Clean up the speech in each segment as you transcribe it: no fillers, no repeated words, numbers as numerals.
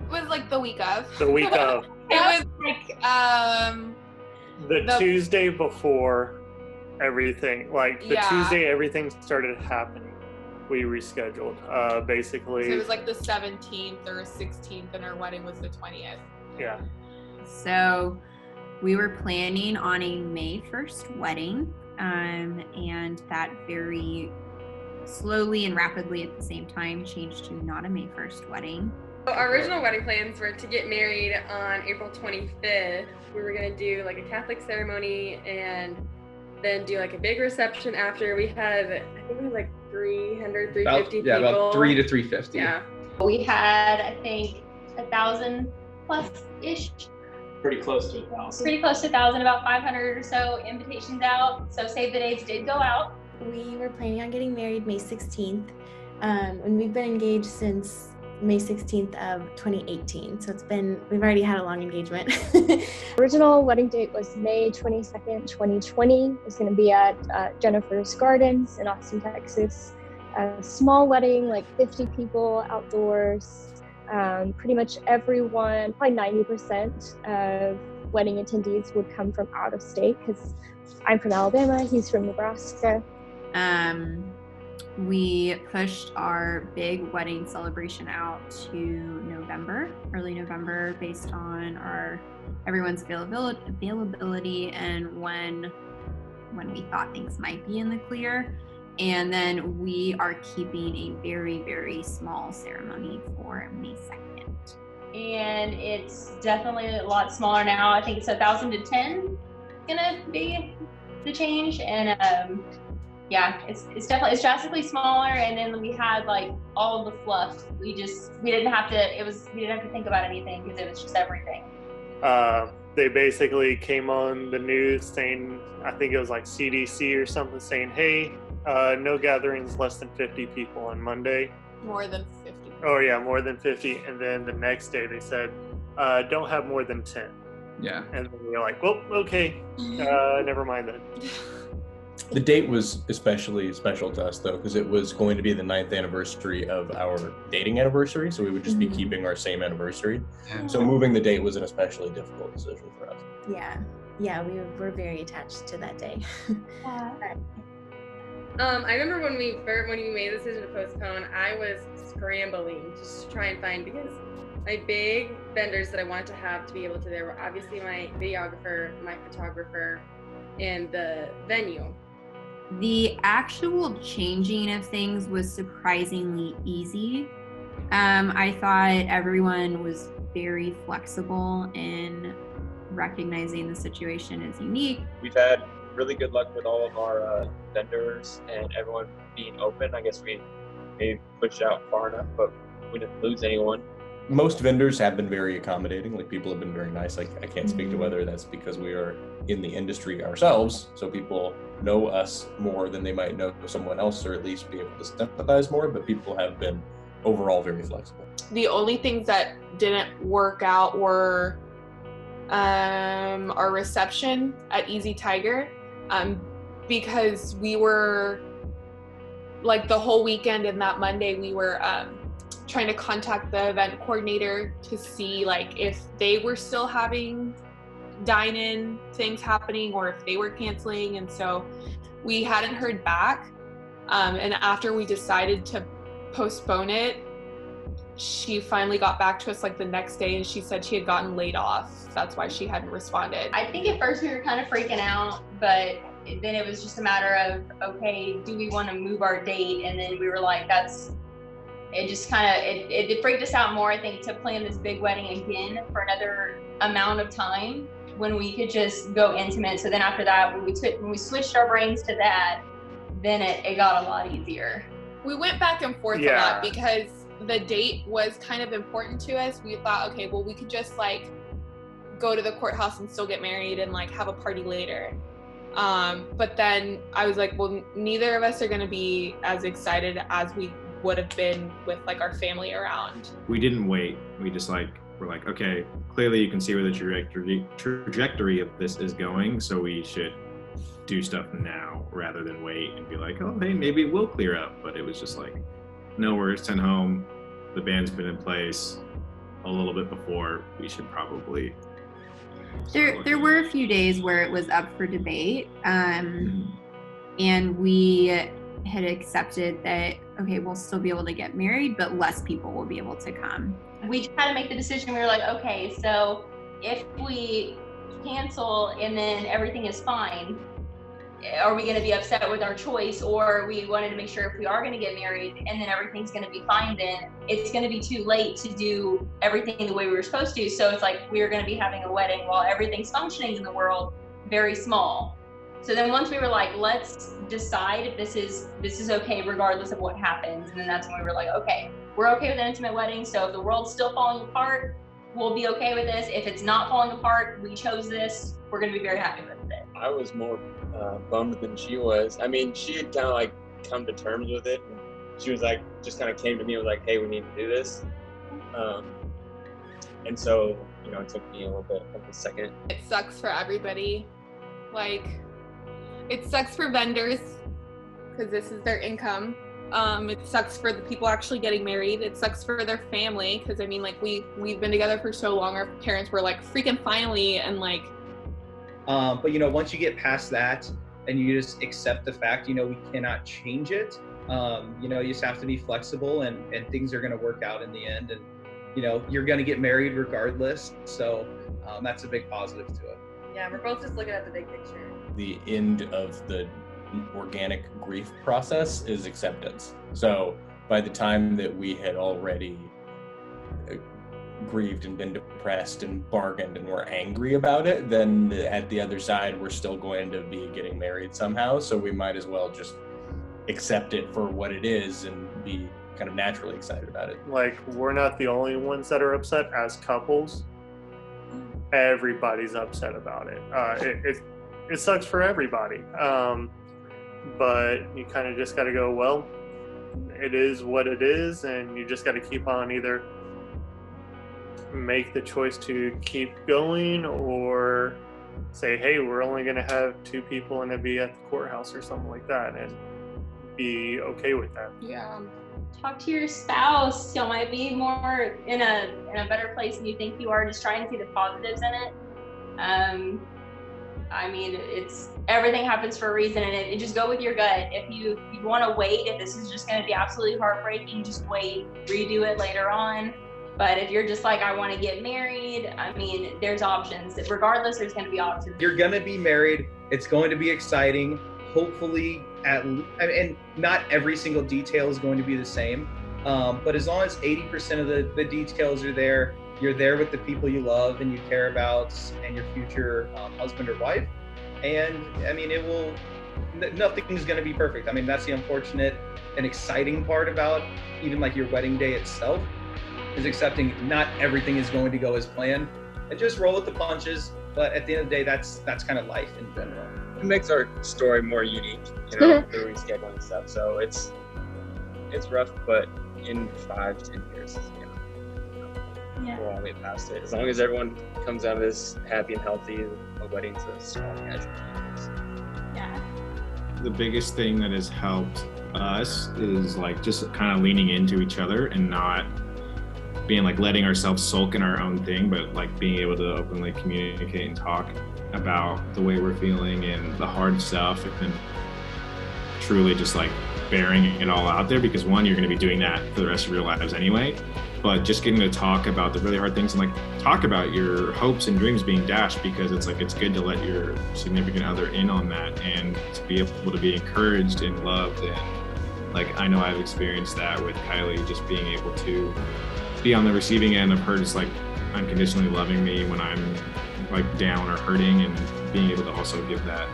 was like the week of. The week of. It was like the Tuesday before everything, like the Tuesday everything started happening, we rescheduled, basically. So it was like the 17th or 16th, and our wedding was the 20th. Yeah. So we were planning on a May 1st wedding, and that very slowly and rapidly at the same time changed to not a May 1st wedding. So our original wedding plans were to get married on April 25th. We were gonna do like a Catholic ceremony and then do like a big reception after. We had, I think we had like 350 people. Yeah, about 300 to 350. Yeah. We had, I think, 1,000 plus-ish. Pretty close to 1,000. Pretty close to 1,000, about 500 or so invitations out. So save the dates did go out. We were planning on getting married May 16th, and we've been engaged since May 16th of 2018. So we've already had a long engagement. Original wedding date was May 22nd, 2020. It was going to be at Jennifer's Gardens in Austin, Texas. A small wedding, like 50 people outdoors. Pretty much everyone, probably 90% of wedding attendees would come from out of state because I'm from Alabama, he's from Nebraska. We pushed our big wedding celebration out to November, early November, based on everyone's availability and when we thought things might be in the clear. And then we are keeping a very, very small ceremony for May 2nd. And it's definitely a lot smaller now. I think it's 1,000 to 10 gonna be the change. And it's drastically smaller. And then we had like all of the fluff. We didn't have to think about anything because it was just everything. They basically came on the news saying, I think it was like CDC or something, saying, hey, no gatherings less than 50 people on Monday. More than 50. Oh yeah, more than 50. And then the next day they said, don't have more than 10. Yeah. And then we were like, well, okay, never mind then. The date was especially special to us though, because it was going to be the 9th anniversary of our dating anniversary. So we would just be keeping our same anniversary. Yeah. So moving the date was an especially difficult decision for us. Yeah, we were very attached to that day. I remember when we made the decision to postpone, I was scrambling just to try and find, because my big vendors that I wanted to have to be able to there were obviously my videographer, my photographer, and the venue. The actual changing of things was surprisingly easy. I thought everyone was very flexible in recognizing the situation as unique. We've had really good luck with all of our vendors and everyone being open. I guess we maybe pushed out far enough, but we didn't lose anyone. Most vendors have been very accommodating. Like, people have been very nice. I can't speak to whether that's because we are in the industry ourselves, so people know us more than they might know someone else, or at least be able to sympathize more, but people have been overall very flexible. The only things that didn't work out were our reception at Easy Tiger, because we were, like, the whole weekend and that Monday we were trying to contact the event coordinator to see like if they were still having dine-in things happening or if they were canceling, and so we hadn't heard back, and after we decided to postpone it, she finally got back to us like the next day, and she said she had gotten laid off. That's why she hadn't responded. I think at first we were kind of freaking out, but then it was just a matter of, okay, do we want to move our date? And then we were like, it just kind of, it freaked us out more, I think, to plan this big wedding again for another amount of time when we could just go intimate. So then after that, when we switched our brains to that, then it got a lot easier. We went back and forth a lot because the date was kind of important to us. We thought, okay, well, we could just like go to the courthouse and still get married and like have a party later. But then I was like, well, neither of us are going to be as excited as we would have been with like our family around. We didn't wait. We just we're like, okay, clearly you can see where the trajectory of this is going, so we should do stuff now rather than wait and be like, oh, hey, maybe it will clear up. But it was just like, no, we're sent home. The band's been in place. a little bit before, we should probably. There were a few days where it was up for debate, and we had accepted that, okay, we'll still be able to get married, but less people will be able to come. We had to make the decision. We were like, okay, so if we cancel and then everything is fine, are we going to be upset with our choice? Or we wanted to make sure if we are going to get married and then everything's going to be fine, then it's going to be too late to do everything the way we were supposed to. So it's like we're going to be having a wedding while everything's functioning in the world very small. So then once we were like, let's decide if this is okay regardless of what happens. And then that's when we were like, okay, we're okay with an intimate wedding. So if the world's still falling apart, we'll be okay with this. If it's not falling apart, we chose this, we're going to be very happy with it. I was more bummed than she was. I mean, she had kind of like come to terms with it. And she was like, just kind of came to me and was like, hey, we need to do this. And so, you know, it took me a little bit of a second. It sucks for everybody. Like, it sucks for vendors because this is their income. It sucks for the people actually getting married. It sucks for their family because I mean, like we've been together for so long. Our parents were like freaking finally, and like. But you know, once you get past that and you just accept the fact, you know, we cannot change it. You know, you just have to be flexible, and things are going to work out in the end. And you know, you're going to get married regardless. So that's a big positive to it. Yeah, we're both just looking at the big picture. The end of the organic grief process is acceptance. So by the time that we had already grieved and been depressed and bargained and were angry about it, then at the other side we're still going to be getting married somehow, so we might as well just accept it for what it is and be kind of naturally excited about it. Like, we're not the only ones that are upset as couples. Everybody's upset about it. It sucks for everybody. But you kind of just got to go, well, it is what it is, and you just got to keep on either make the choice to keep going or say, hey, we're only going to have 2 people and it'd be at the courthouse or something like that, and be okay with that. Yeah. Talk to your spouse. You might be more in a better place than you think you are. Just try and see the positives in it. I mean, it's everything happens for a reason, and it just go with your gut. If you want to wait, if this is just going to be absolutely heartbreaking, just wait, redo it later on. But if you're just like, I want to get married, I mean, there's options. Regardless, there's going to be options. You're going to be married. It's going to be exciting. Hopefully, and not every single detail is going to be the same. But as long as 80% of the details are there, you're there with the people you love and you care about and your future husband or wife. And I mean, nothing is going to be perfect. I mean, that's the unfortunate and exciting part about even like your wedding day itself, is accepting not everything is going to go as planned and just roll with the punches. But at the end of the day, that's kind of life in general. It makes our story more unique, you know, the rescheduling stuff. So it's rough, but in 5-10 years, you know, we'll all get past it. As long as everyone comes out of this happy and healthy, a wedding's a strong as Yeah. The biggest thing that has helped us is like just kind of leaning into each other and not being like letting ourselves sulk in our own thing, but like being able to openly communicate and talk about the way we're feeling and the hard stuff, and truly just like bearing it all out there, because one, you're going to be doing that for the rest of your lives anyway, but just getting to talk about the really hard things and like talk about your hopes and dreams being dashed, because it's like it's good to let your significant other in on that and to be able to be encouraged and loved. And like I know I've experienced that with Kylie, just being able to be on the receiving end of her just like unconditionally loving me when I'm like down or hurting, and being able to also give that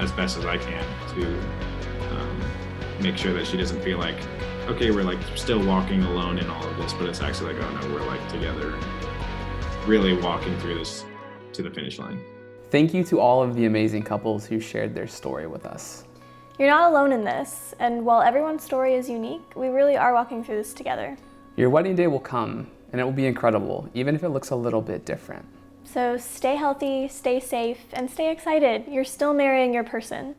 as best as I can to make sure that she doesn't feel like, okay, we're like still walking alone in all of this, but it's actually like, oh no, we're like together and really walking through this to the finish line. Thank you to all of the amazing couples who shared their story with us. You're not alone in this, and while everyone's story is unique, we really are walking through this together. Your wedding day will come, and it will be incredible, even if it looks a little bit different. So stay healthy, stay safe, and stay excited. You're still marrying your person.